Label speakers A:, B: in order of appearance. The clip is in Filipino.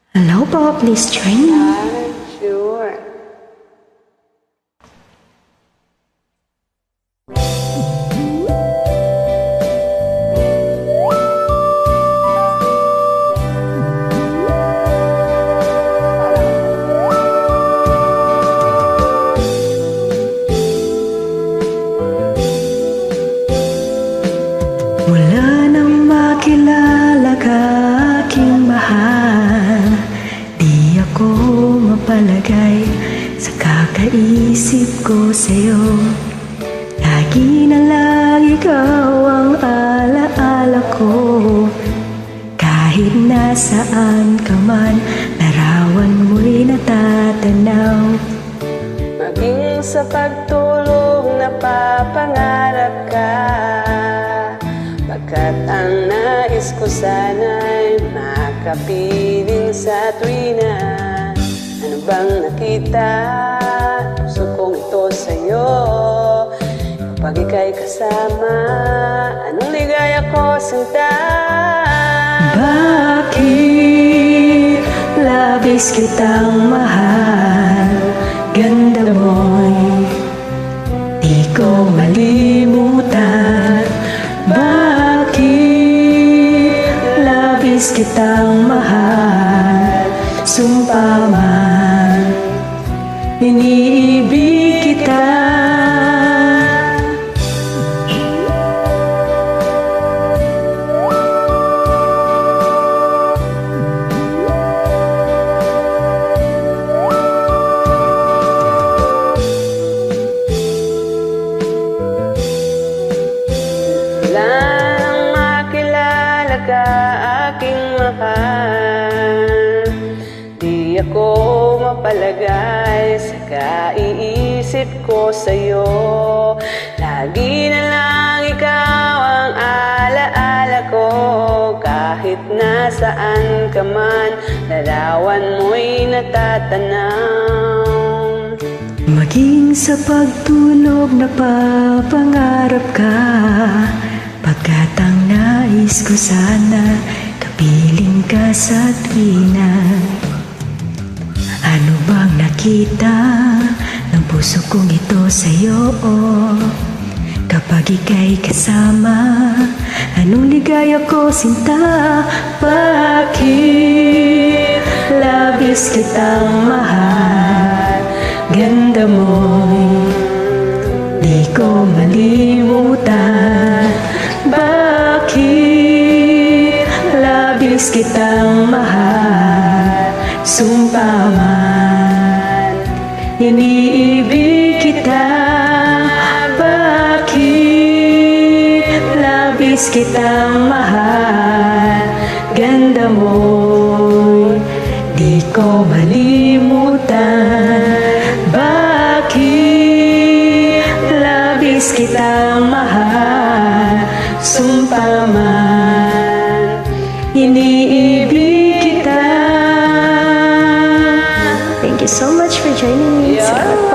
A: Hello po, please join me.
B: Sure.
A: Mula nang makilala ka, aking mahal, di ako mapalagay sa kakaisip ko sa'yo. Lagi na lang ikaw ang alaala ko. Kahit nasaan ka man, larawan mo'y natatanaw.
B: Maging sa pagtulog napapangarap ka, pagkat ang nais ko sana'y makapiling sa tuwina. Ano bang nakita? Gusto kong ito sa'yo. Kapag ika'y kasama, anong ligaya ko sinta?
A: Bakit labis kitang mahal? Ganda mo'y di ko malimutan. Bakit labis kitang mahal? Sumpa man, iniibig kita.
B: Wala nang makilala ka, aking mahal. Di ako mapalagay sa kaiisip ko sa'yo. Lagi na lang ikaw ang alaala ko. Kahit nasaan ka man, larawan mo'y natatanaw.
A: Maging sa pagtulog napapangarap ka, pagkat ang nais ko sana kapiling ka sa tuwina. Ano bang nakita ng puso kong ito sa'yo? Kapag ika'y kasama, anong ligaya ko sinta? Bakit labis kitang mahal? Ganda mo'y di ko malimutan. Bakit labis kitang mahal? Sumpa man, iniibig kita. Bakit labis kitang mahal? Ganda mo'y di ko malimutan. Bakit labis kitang mahal? Sumpa man, iniibig kita. Thank you so much for joining me.
B: Yeah.